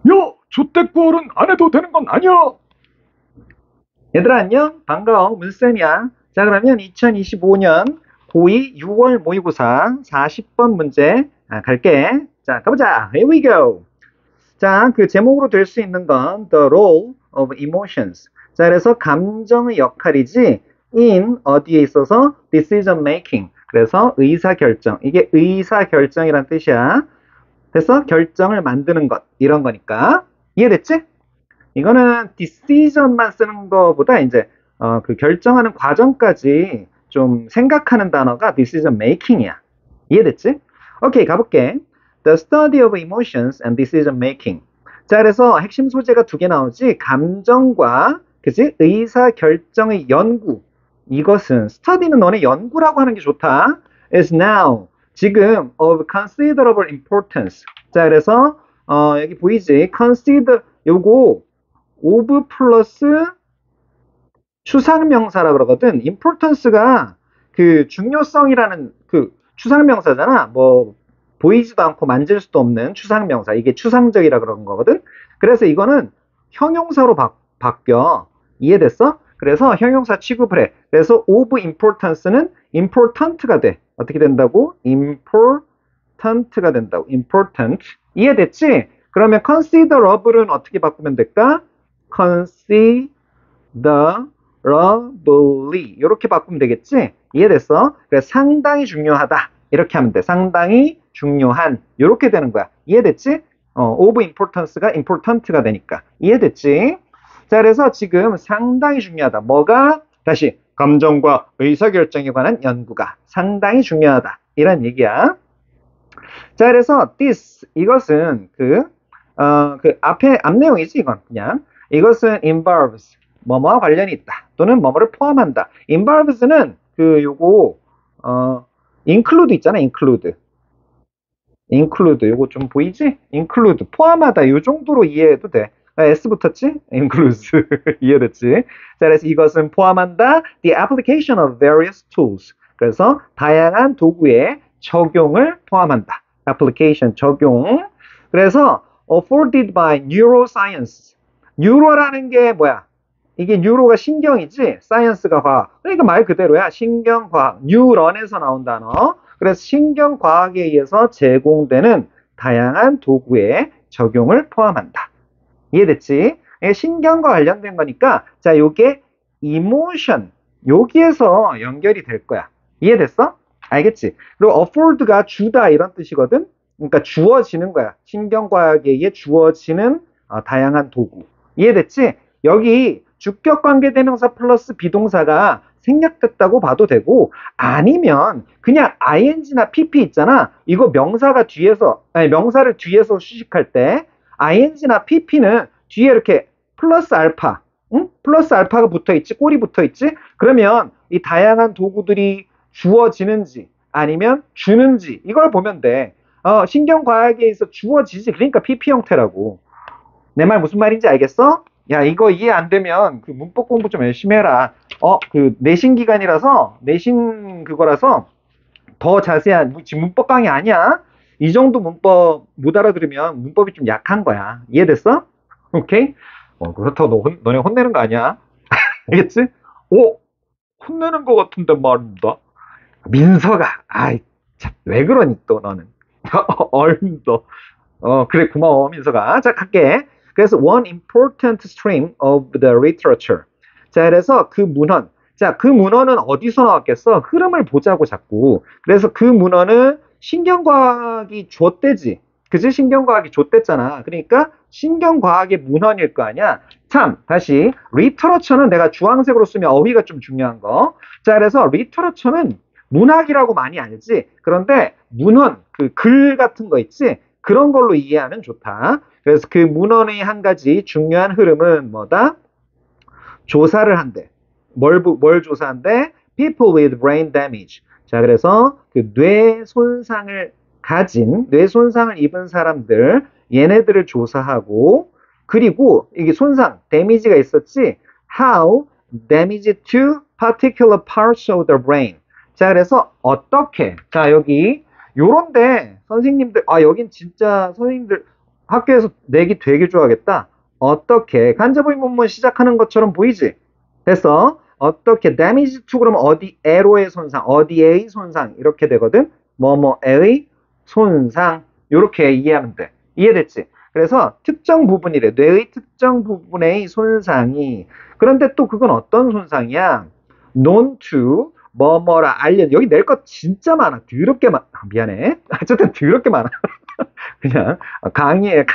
야, 조태꾸어른 안 해도 되는 건 아니야. 얘들아 안녕 반가워 문쌤이야. 자 그러면 2025년 고2 6월 모의고사 40번 문제 갈게. 자 가보자. Here we go. 자 그 제목으로 될 수 있는 건 The Role of Emotions. 자 그래서 감정의 역할이지 in 어디에 있어서 decision making. 그래서 의사결정. 이게 의사결정이란 뜻이야. 그래서 결정을 만드는 것 이런 거니까 이해됐지? 이거는 decision만 쓰는 거보다 이제 그 결정하는 과정까지 좀 생각하는 단어가 decision making이야. 이해됐지? 오케이, 가볼게. The study of emotions and decision making. 자, 그래서 핵심 소재가 두 개 나오지. 감정과 그지? 의사 결정의 연구. 이것은 study는 너네 연구라고 하는 게 좋다. is now 지금 of considerable importance. 자, 그래서 여기 보이지? consider 요거 of 플러스 추상명사라 그러거든. importance가 그 중요성이라는 그 추상명사잖아. 뭐 보이지도 않고 만질 수도 없는 추상명사. 이게 추상적이라 그런 거거든. 그래서 이거는 형용사로 바뀌어. 이해됐어? 그래서 형용사 취급을 해. 그래서 of importance는 important가 돼. 어떻게 된다고? important가 된다고. important. 이해됐지? 그러면 considerable은 어떻게 바꾸면 될까? considerably 이렇게 바꾸면 되겠지? 이해됐어? 그래서 상당히 중요하다 이렇게 하면 돼. 상당히 중요한 이렇게 되는 거야. 이해됐지? of importance가 important가 되니까 이해됐지? 자 그래서 지금 상당히 중요하다. 뭐가? 다시 감정과 의사결정에 관한 연구가 상당히 중요하다 이런 얘기야. 자 그래서 this 이것은 그 앞에 앞 내용이지 이건 그냥 이것은 involves 뭐뭐와 관련이 있다 또는 뭐뭐를 포함한다. involves는 그 요거 include 있잖아. include 요거 좀 보이지? include 포함하다 요 정도로 이해해도 돼. S 붙었지? includes 이해됐지? 자 그래서 이것은 포함한다 the application of various tools. 그래서 다양한 도구의 적용을 포함한다. application 적용. 그래서 afforded by neuroscience. 뉴로라는 게 뭐야? 이게 뉴로가 신경이지, 사이언스가 과학. 그러니까 말 그대로야. 신경과학. 뉴런에서 나온 단어. 그래서 신경과학에 의해서 제공되는 다양한 도구의 적용을 포함한다. 이해됐지? 이게 신경과 관련된 거니까, 자, 요게 emotion. 여기에서 연결이 될 거야. 이해됐어? 알겠지? 그리고 afford가 주다 이런 뜻이거든? 그러니까 주어지는 거야. 신경과학에 의해 주어지는 다양한 도구. 이해됐지? 여기 주격관계대명사 플러스 비동사가 생략됐다고 봐도 되고 아니면 그냥 ing나 pp 있잖아. 이거 명사가 뒤에서 아니 명사를 뒤에서 수식할 때 ing나 pp는 뒤에 이렇게 플러스 알파 응? 플러스 알파가 붙어있지 꼬리 붙어있지. 그러면 이 다양한 도구들이 주어지는지 아니면 주는지 이걸 보면 돼. 신경과학에서 주어지지. 그러니까 pp 형태라고. 내 말 무슨 말인지 알겠어? 야, 이거 이해 안 되면 그 문법 공부 좀 열심히 해라. 그 내신 기간이라서, 내신 그거라서 더 자세한, 지금 문법 강의 아니야? 이 정도 문법 못 알아들으면 문법이 좀 약한 거야. 이해됐어? 오케이? 그렇다고 너네 혼내는 거 아니야? 알겠지? 혼내는 거 같은데 말입니다. 민서가, 아이, 참, 왜 그러니 또 너는. 얼더. 그래, 고마워, 민서가. 자, 갈게. 그래서 one important stream of the literature. 자, 그래서 그 문헌. 자, 그 문헌은 어디서 나왔겠어? 흐름을 보자고 자꾸. 그래서 그 문헌은 신경과학이 줬대지. 그지? 신경과학이 줬댔잖아. 그러니까 신경과학의 문헌일 거 아니야. 참, 다시 리터러처는 내가 주황색으로 쓰면 어휘가 좀 중요한 거. 자, 그래서 리터러처는 문학이라고 많이 알지. 그런데 문헌, 그 글 같은 거 있지? 그런 걸로 이해하면 좋다. 그래서 그 문헌의 한 가지 중요한 흐름은 뭐다? 조사를 한대. 뭘 조사한대? People with brain damage. 자, 그래서 그 뇌 손상을 뇌 손상을 입은 사람들, 얘네들을 조사하고, 그리고 이게 손상, damage가 있었지? How damage to particular parts of the brain. 자, 그래서 어떻게? 자, 여기 요런데 선생님들, 여긴 진짜 선생님들 학교에서 내기 되게 좋아하겠다. 어떻게 간접의 문문 시작하는 것처럼 보이지? 됐어. 어떻게 damage to 그러면 어디에로의 손상, 어디에의 손상 이렇게 되거든. 뭐뭐에의 손상 이렇게 이해하면 돼. 이해됐지? 그래서 특정 부분이래. 뇌의 특정 부분의 손상이. 그런데 또 그건 어떤 손상이야? known to 뭐뭐라 알려. 여기 낼 것 진짜 많아. 더럽게 많아. 미안해. 어쨌든 더럽게 많아. 그냥 강의를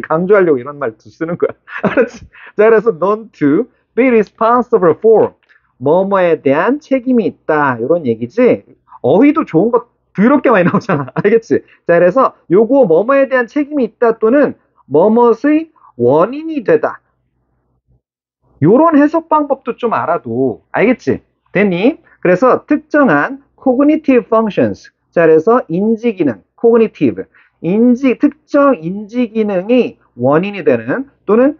강조하려고 이런 말 쓰는 거야. 알았지? 자, 그래서 known to be responsible for 뭐뭐에 대한 책임이 있다. 이런 얘기지. 어휘도 좋은 거 더럽게 많이 나오잖아. 알겠지? 자, 그래서 요거 뭐뭐에 대한 책임이 있다 또는 뭐뭇의 원인이 되다. 요런 해석 방법도 좀 알아도 알겠지? 됐니? 그래서 특정한 cognitive functions. 자, 그래서 인지 기능, cognitive. 특정 인지 기능이 원인이 되는 또는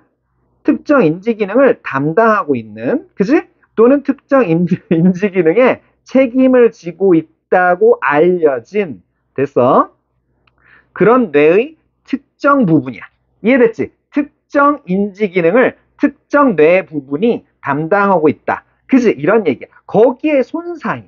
특정 인지 기능을 담당하고 있는, 그지? 또는 특정 인지 기능에 책임을 지고 있다고 알려진, 됐어? 그런 뇌의 특정 부분이야. 이해됐지? 특정 인지 기능을 특정 뇌 부분이 담당하고 있다. 그지? 이런 얘기야. 거기에 손상이.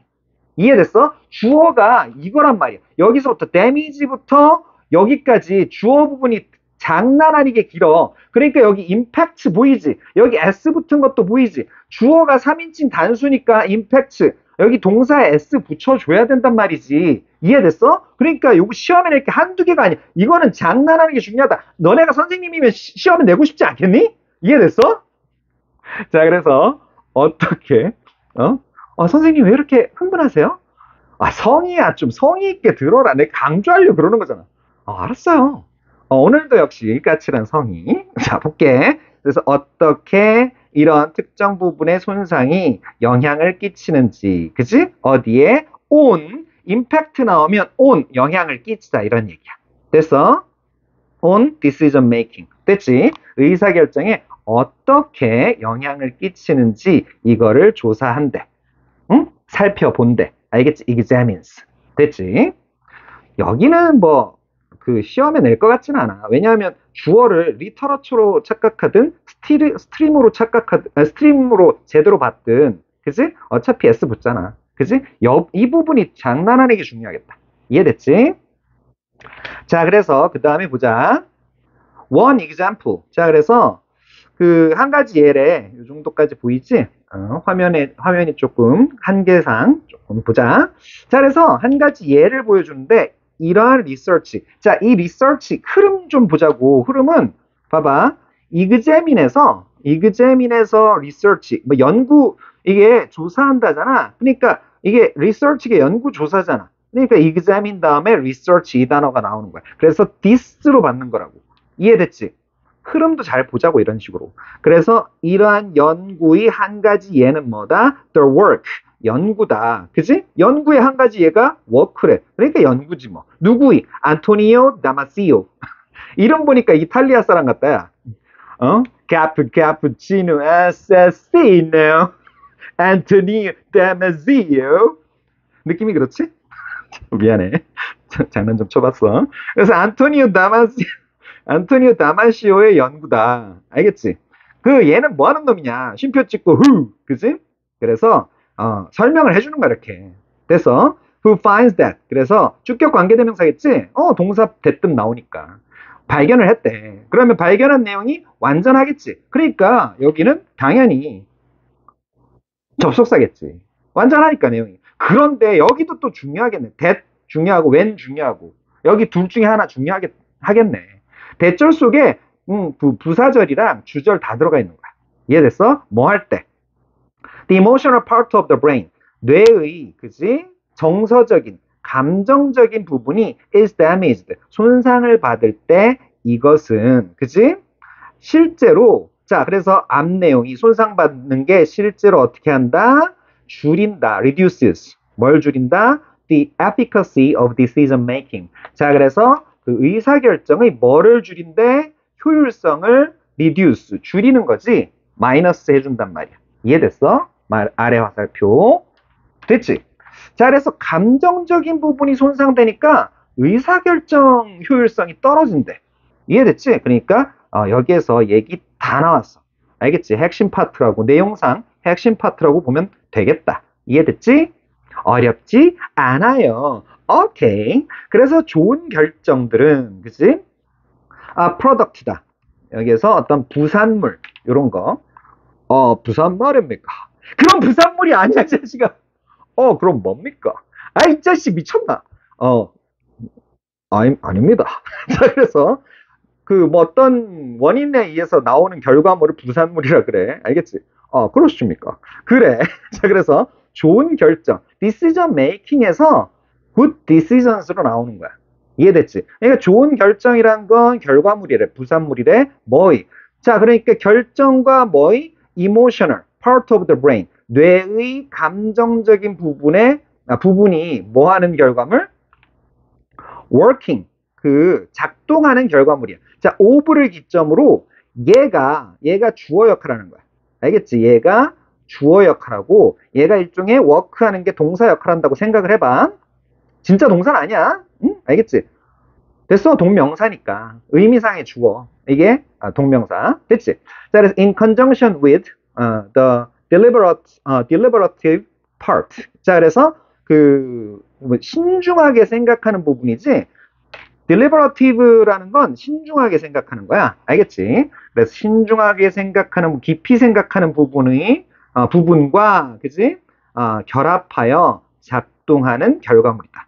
이해됐어? 주어가 이거란 말이야. 여기서부터 damage부터 여기까지 주어 부분이 장난 아니게 길어. 그러니까 여기 임팩트 보이지? 여기 s 붙은 것도 보이지? 주어가 3인칭 단수니까 임팩트. 여기 동사에 s 붙여줘야 된단 말이지. 이해됐어? 그러니까 요거 시험에 낼 게 한두 개가 아니야. 이거는 장난하는 게 중요하다. 너네가 선생님이면 시험에 내고 싶지 않겠니? 이해됐어? 자, 그래서 어떻게 선생님 왜 이렇게 흥분하세요? 아, 성의야. 좀 성의 있게 들어라. 내가 강조하려고 그러는 거잖아. 알았어요. 오늘도 역시 까칠한 성의. 자, 볼게. 그래서 어떻게 이런 특정 부분의 손상이 영향을 끼치는지, 그지? 어디에? on, 임팩트 나오면 on, 영향을 끼치다 이런 얘기야. 됐어? on decision making. 됐지? 의사결정에 어떻게 영향을 끼치는지 이거를 조사한대. 응? 살펴본대. 알겠지? examines. 됐지? 여기는 뭐 그 시험에 낼 것 같지는 않아. 왜냐하면 주어를 리터러처로 착각하든 스트림으로 착각하든 스트림으로 제대로 봤든, 그지? 어차피 S 붙잖아. 그지? 이 부분이 장난하는 게 중요하겠다. 이해됐지? 자, 그래서 그 다음에 보자. One example. 자, 그래서 그 한 가지 예래. 이 정도까지 보이지? 화면이 조금 한계상 조금 보자. 자, 그래서 한 가지 예를 보여주는데 이러한 리서치. 자, 이 리서치 흐름 좀 보자고. 흐름은 봐봐. 이그제민에서 리서치 뭐 연구 이게 조사한다잖아. 그러니까 이게 리서치가 연구 조사잖아. 그러니까 examine 다음에 research 이 단어가 나오는 거야. 그래서 this로 받는 거라고. 이해됐지? 흐름도 잘 보자고 이런 식으로. 그래서 이러한 연구의 한 가지 예는 뭐다? The work. 연구다. 그지? 연구의 한 가지 예가 work래. 그러니까 연구지 뭐. 누구의? 안토니오 다마시오. 이름 보니까 이탈리아 사람 같다, 야. 카푸치노 아사시노 안토니오 다마시오. 느낌이 그렇지? 미안해. 장난 좀 쳐봤어. 그래서 안토니오 다마시오의 연구다. 알겠지? 그 얘는 뭐 하는 놈이냐? 쉼표 찍고 그지? 그래서 설명을 해주는 거야 이렇게. 그래서 who finds that. 그래서 주격 관계대명사겠지? 동사 대뜸 나오니까. 발견을 했대. 그러면 발견한 내용이 완전하겠지. 그러니까 여기는 당연히 접속사겠지. 완전하니까 내용이. 그런데 여기도 또 중요하겠네. that 중요하고 when 중요하고. 여기 둘 중에 하나 중요하겠네. 대절 속에 부사절이랑 주절 다 들어가 있는 거야. 이해됐어? 뭐 할 때? The emotional part of the brain. 뇌의, 그지? 정서적인, 감정적인 부분이 is damaged. 손상을 받을 때 이것은, 그지? 실제로, 자, 그래서 앞 내용이 손상받는 게 실제로 어떻게 한다? 줄인다. reduces. 뭘 줄인다? The efficacy of decision making. 자, 그래서 그 의사결정의 뭐를 줄인데 효율성을 reduce, 줄이는 거지 마이너스 해준단 말이야. 이해됐어? 아래 화살표. 됐지? 자, 그래서 감정적인 부분이 손상되니까 의사결정 효율성이 떨어진대. 이해됐지? 그러니까 여기에서 얘기 다 나왔어. 알겠지? 핵심 파트라고, 내용상 핵심 파트라고 보면 되겠다. 이해됐지? 어렵지 않아요. 오케이. 그래서 좋은 결정들은, 그치? 프로덕트다. 여기에서 어떤 부산물, 요런 거. 부산말입니까? 그럼 부산물이 아니야, 이 자식아. 그럼 뭡니까? 이 자식 미쳤나? 아닙니다. 자, 그래서 뭐 어떤 원인에 의해서 나오는 결과물을 부산물이라 그래. 알겠지? 그렇습니까? 그래. 자, 그래서 좋은 결정, decision making에서 good decisions로 나오는 거야. 이해됐지? 그러니까 좋은 결정이란 건 결과물이래, 부산물이래, 뭐이. 자, 그러니까 결정과 뭐이 emotional, part of the brain, 뇌의 감정적인 부분이 뭐 하는 결과물? working, 작동하는 결과물이야. 자, of를 기점으로 얘가 주어 역할하는 거야. 알겠지? 얘가 주어 역할하고 얘가 일종의 work하는 게 동사 역할한다고 생각을 해봐. 진짜 동사는 아니야. 응? 알겠지? 됐어. 동명사니까. 의미상의 주어. 이게 동명사. 됐지? 자, 그래서 in conjunction with the deliberative part. 자, 그래서 신중하게 생각하는 부분이지. deliberative라는 건 신중하게 생각하는 거야. 알겠지? 그래서 신중하게 생각하는, 깊이 생각하는 부분과, 그지? 결합하여 작동하는 결과물이다.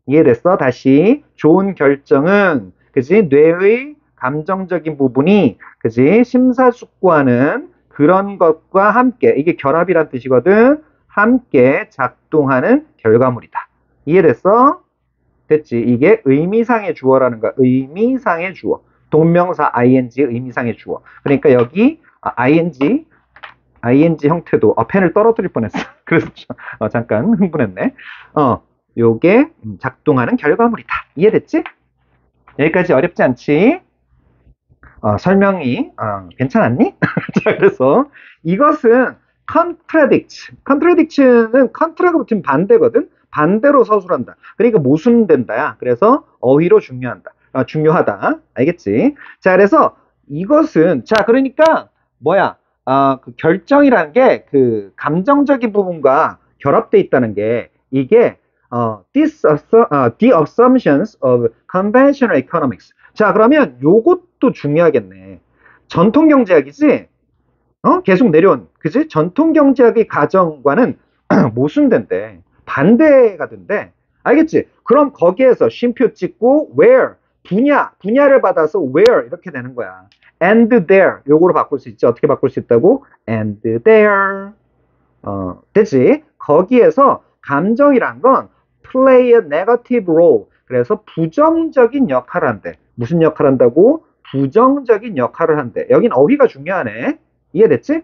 이해됐어? 다시. 좋은 결정은, 그지? 뇌의 감정적인 부분이, 그지? 심사숙고하는 그런 것과 함께, 이게 결합이란 뜻이거든. 함께 작동하는 결과물이다. 이해됐어? 됐지? 이게 의미상의 주어라는 거야. 의미상의 주어. 동명사 ing 의미상의 주어. 그러니까 여기 ing 형태도 펜을 떨어뜨릴 뻔했어. 그래서 잠깐 흥분했네. 요게 작동하는 결과물이다. 이해됐지? 여기까지 어렵지 않지? 설명이 괜찮았니? 자, 그래서 이것은 contradict는 contra가 붙으면 반대거든. 반대로 서술한다. 그러니까 모순된다야. 그래서 어휘로 중요하다. 알겠지? 자, 그래서 이것은 그러니까 뭐야? 그 결정이라는 게 감정적인 부분과 결합돼 있다는 게 이게 the assumptions of conventional economics. 자, 그러면 요것도 중요하겠네. 전통 경제학이지? 계속 내려온, 그지? 전통 경제학의 가정과는 모순된대. 반대가 된대. 알겠지? 그럼 거기에서 쉼표 찍고 where, 분야를 받아서 where 이렇게 되는 거야. and there, 요거로 바꿀 수 있지. 어떻게 바꿀 수 있다고? and there. 되지? 거기에서 감정이란 건 play a negative role. 그래서 부정적인 역할을 한대. 무슨 역할을 한다고? 부정적인 역할을 한대. 여긴 어휘가 중요하네. 이해됐지?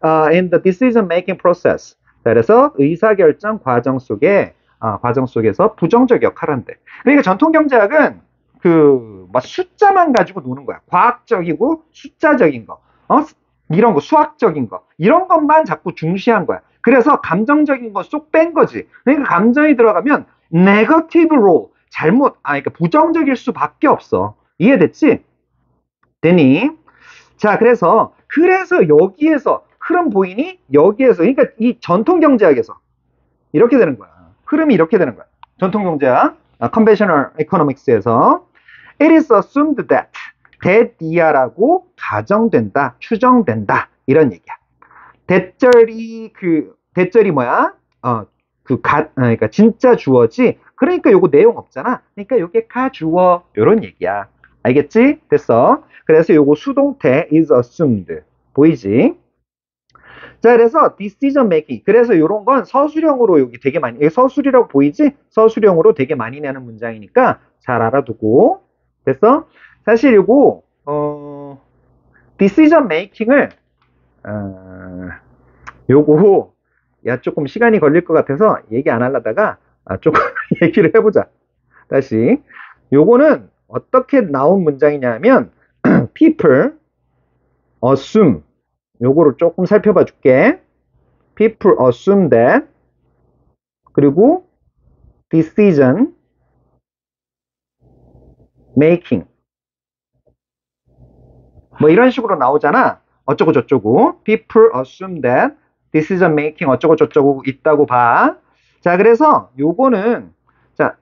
In the decision making process. 그래서 의사결정 과정 속에서 부정적 역할을 한대. 그러니까 전통 경제학은 막 숫자만 가지고 노는 거야. 과학적이고 숫자적인 거. 이런 거, 수학적인 거. 이런 것만 자꾸 중시한 거야. 그래서 감정적인 거 쏙 뺀 거지. 그러니까 감정이 들어가면 네거티브 로 그러니까 부정적일 수밖에 없어. 이해됐지? 되니? 자, 그래서 여기에서 흐름 보이니? 여기에서 그러니까 이 전통 경제학에서 이렇게 되는 거야. 흐름이 이렇게 되는 거야. 전통 경제학, conventional economics에서 it is assumed that 이하라고 가정된다, 추정된다 이런 얘기야. 대절이 뭐야? 그러니까 진짜 주어지. 그러니까 요거 내용 없잖아. 그러니까 요게 가주어 요런 얘기야. 알겠지? 됐어. 그래서 요거 수동태 is assumed. 보이지? 자, 그래서 decision making. 그래서 요런 건 서술형으로 여기 되게 많이, 서술이라고 보이지? 서술형으로 되게 많이 내는 문장이니까 잘 알아두고. 됐어? 사실 요거, decision making을, 요거, 조금 시간이 걸릴 것 같아서 얘기 안 하려다가 조금 얘기를 해보자. 다시. 요거는 어떻게 나온 문장이냐면, people assume. 요거를 조금 살펴봐 줄게. People assume that. 그리고 decision making. 뭐 이런 식으로 나오잖아. 어쩌고 저쩌고. People assume that decision making 어쩌고 저쩌고 있다고 봐. 자, 그래서 요거는 자,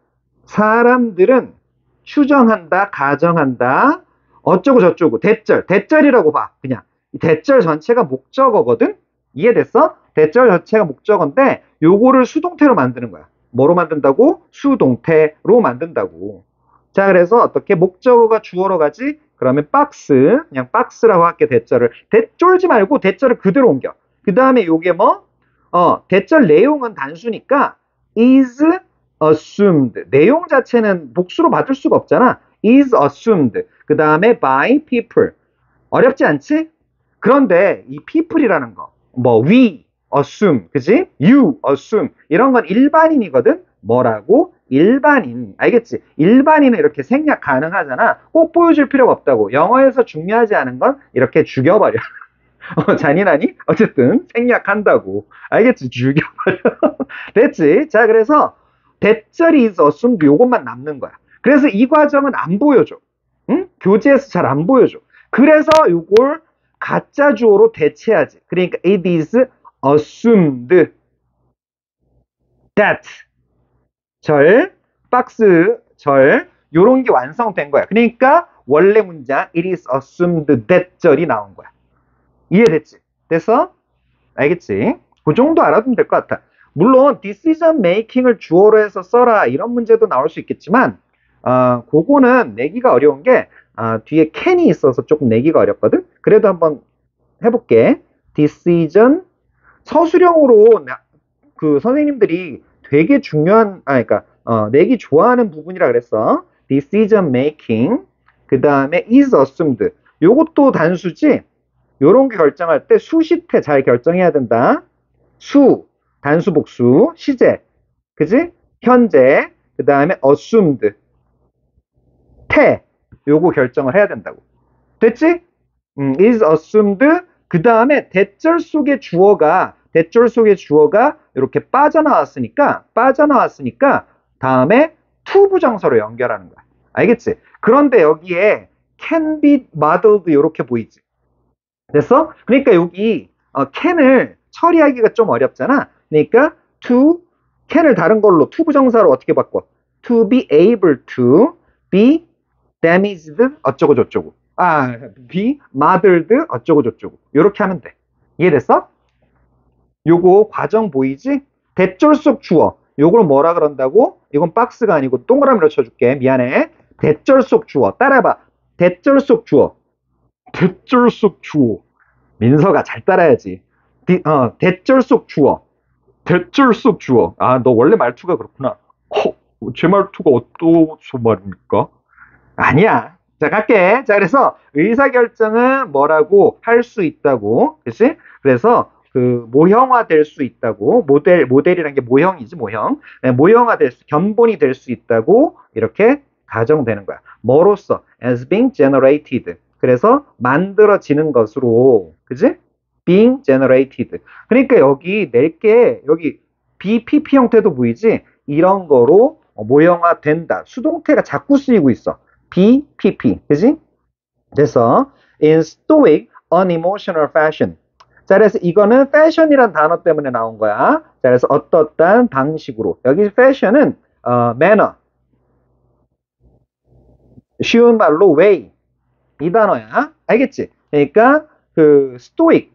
사람들은 추정한다, 가정한다, 어쩌고 저쩌고 대절이라고 봐. 그냥 이 대절 전체가 목적어거든. 이해됐어? 대절 전체가 목적어인데 요거를 수동태로 만드는 거야. 뭐로 만든다고? 수동태로 만든다고. 자, 그래서 어떻게 목적어가 주어로 가지? 그러면 박스, 그냥 박스라고 할게 대절을. 쫄지 말고 대절을 그대로 옮겨. 그 다음에 요게 뭐? 대절 내용은 단수니까 is assumed. 내용 자체는 복수로 받을 수가 없잖아. is assumed. 그 다음에 by people. 어렵지 않지? 그런데 이 people이라는 거, 뭐 we assume, 그지? you assume 이런 건 일반인이거든. 뭐라고? 일반인. 알겠지? 일반인은 이렇게 생략 가능하잖아. 꼭 보여줄 필요가 없다고. 영어에서 중요하지 않은 건 이렇게 죽여버려. 잔인하니? 어쨌든 생략한다고. 알겠지? 죽여버려. 됐지? 자, 그래서 대절이 is assumed 요것만 남는 거야. 그래서 이 과정은 안 보여줘. 응? 교재에서 잘 안 보여줘. 그래서 요걸 가짜 주어로 대체하지. 그러니까 it is assumed that 박스 요런 게 완성된 거야. 그러니까 원래 문장 it is assumed that 절이 나온 거야. 이해됐지? 됐어? 알겠지? 그 정도 알아두면 될 것 같아. 물론 decision making을 주어로 해서 써라 이런 문제도 나올 수 있겠지만 그거는 내기가 어려운 게 뒤에 can이 있어서 조금 내기가 어렵거든. 그래도 한번 해볼게. decision 서술형으로 그 선생님들이 되게 중요한 그러니까 내기 좋아하는 부분이라 그랬어. decision making 그 다음에 is assumed 요것도 단수지. 요런 게 결정할 때 수시태 잘 결정해야 된다. 수, 단수 복수, 시제, 그지? 현재, 그 다음에 assumed, 태, 요거 결정을 해야 된다고. 됐지? is assumed, 그 다음에 대절 속의 주어가 이렇게 빠져나왔으니까 다음에 to 부정사로 연결하는 거야. 알겠지? 그런데 여기에 can be modeled 이렇게 보이지? 됐어? 그러니까 여기 can을 처리하기가 좀 어렵잖아. 그러니까 can을 다른 걸로 to 부정사로 어떻게 바꿔? to be able to be damaged 어쩌고 저쩌고. be modeled 어쩌고 저쩌고. 이렇게 하면 돼. 이해됐어? 요거 과정 보이지? 대절 속 주어. 요걸 뭐라 그런다고? 이건 박스가 아니고 동그라미로 쳐줄게. 미안해. 대절 속 주어. 따라해봐. 대절 속 주어. 대절 속 주어. 민서가 잘 따라야지. 대절 속 주어. 대절 속 주어. 너 원래 말투가 그렇구나. 제 말투가 어떠서 말입니까? 아니야. 자, 갈게. 자, 그래서 의사결정은 뭐라고 할 수 있다고. 그치? 그래서 그 모형화 될 수 있다고. 모델이란 게 모형이지, 모형. 네, 모형화 견본이 될 수 있다고 이렇게 가정되는 거야. 뭐로써? as being generated. 그래서 만들어지는 것으로, 그지? being generated. 그러니까 여기 낼게, 여기 BPP 형태도 보이지? 이런 거로 모형화 된다. 수동태가 자꾸 쓰이고 있어. BPP, 그지? 그래서 in stoic, unemotional fashion. 자, 그래서 이거는 fashion이란 단어 때문에 나온 거야. 자, 그래서 어떠한 방식으로. 여기 fashion은 manner. 쉬운 말로 way. 이 단어야. 알겠지? 그러니까 그 스토익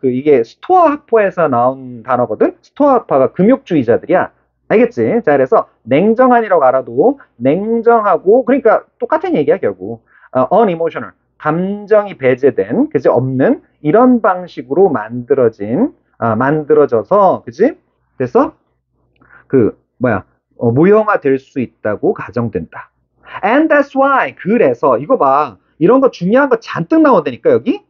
이게 스토아 학파에서 나온 단어거든. 스토아 학파가 금욕주의자들이야. 알겠지? 자, 그래서 냉정한이라고 알아도 냉정하고 그러니까 똑같은 얘기야 결국. unemotional 감정이 배제된 그지 없는 이런 방식으로 만들어져서 그지? 그래서 모형화 될 수 있다고 가정된다. And that's why 그래서 이거 봐. 이런 거 중요한 거 잔뜩 나온다니까 여기.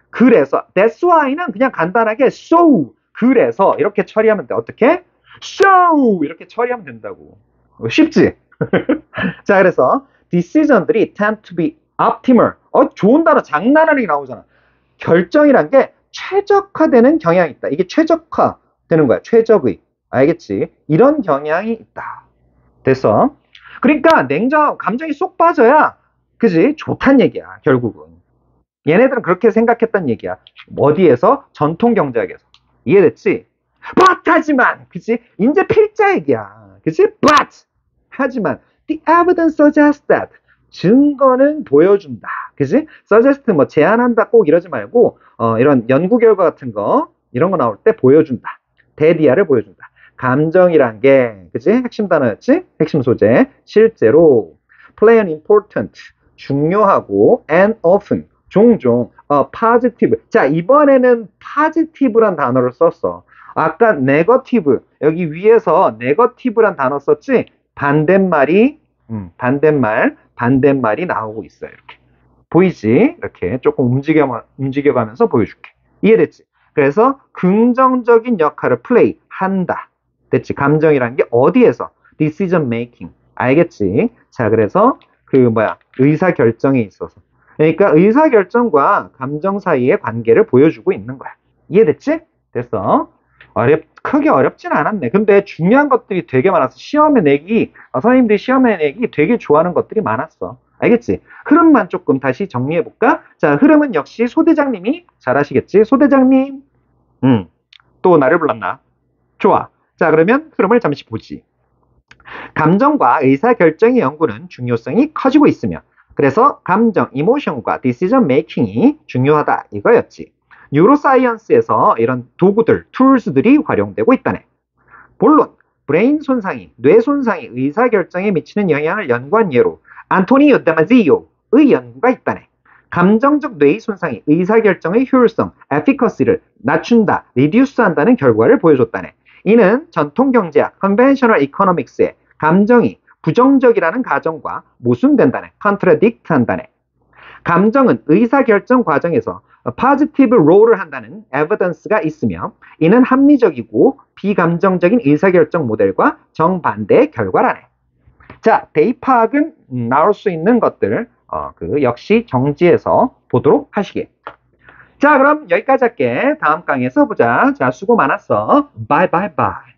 그래서 that's why는 그냥 간단하게 so 그래서 이렇게 처리하면 돼. 어떻게? so 이렇게 처리하면 된다고. 쉽지? 자, 그래서 decision들이 tend to be optimal. 좋은 단어 장난 아니게 나오잖아. 결정이란 게 최적화되는 경향이 있다. 이게 최적화되는 거야. 최적의. 알겠지? 이런 경향이 있다. 됐어? 그러니까 감정이 쏙 빠져야 그지? 좋단 얘기야 결국은. 얘네들은 그렇게 생각했단 얘기야. 어디에서? 전통 경제학에서. 이해됐지? But 하지만, 그치? 이제 필자 얘기야. 그치? But 하지만 the evidence suggests that 증거는 보여준다. 그치? suggest 뭐 제안한다 꼭 이러지 말고 이런 연구 결과 같은 거 이런 거 나올 때 보여준다. 대디아를 보여준다. 감정이란 게 그치? 핵심 단어였지? 핵심 소재. 실제로 play an important 중요하고 and often 종종 positive. 자, 이번에는 positive란 단어를 썼어. 아까 네거티브 여기 위에서 네거티브란 단어 썼지? 반대말이 나오고 있어요. 이렇게 보이지? 이렇게 조금 움직여가면서 보여줄게. 이해됐지? 그래서 긍정적인 역할을 플레이 한다. 됐지? 감정이란 게 어디에서? decision making. 알겠지? 자, 그래서 의사 결정에 있어서. 그러니까 의사 결정과 감정 사이의 관계를 보여주고 있는 거야. 이해됐지? 됐어. 크게 어렵진 않았네. 근데 중요한 것들이 되게 많았어. 선생님들이 시험에 내기 되게 좋아하는 것들이 많았어. 알겠지? 흐름만 조금 다시 정리해볼까? 자, 흐름은 역시 소대장님이 잘 아시겠지? 소대장님. 또 나를 불렀나? 좋아. 자, 그러면 흐름을 잠시 보지. 감정과 의사결정의 연구는 중요성이 커지고 있으며, 그래서 감정, 이모션과 디시전 메이킹이 중요하다 이거였지. 뉴로사이언스에서 이런 도구들, 툴스들이 활용되고 있다네. 본론, 브레인 손상이, 뇌 손상이 의사결정에 미치는 영향을 연구한 예로 안토니오 다마지오의 연구가 있다네. 감정적 뇌의 손상이 의사결정의 효율성, 에피커시를 낮춘다, 리듀스한다는 결과를 보여줬다네. 이는 전통경제학, conventional economics의 감정이 부정적이라는 가정과 모순된다네. contradict 한다네. 감정은 의사결정 과정에서 positive role을 한다는 evidence가 있으며 이는 합리적이고 비감정적인 의사결정 모델과 정반대의 결과라네. 자, 대입학은 나올 수 있는 것들 역시 정지해서 보도록 하시게. 자, 그럼 여기까지 할게. 다음 강의에서 보자. 자, 수고 많았어. 바이 바이 바이.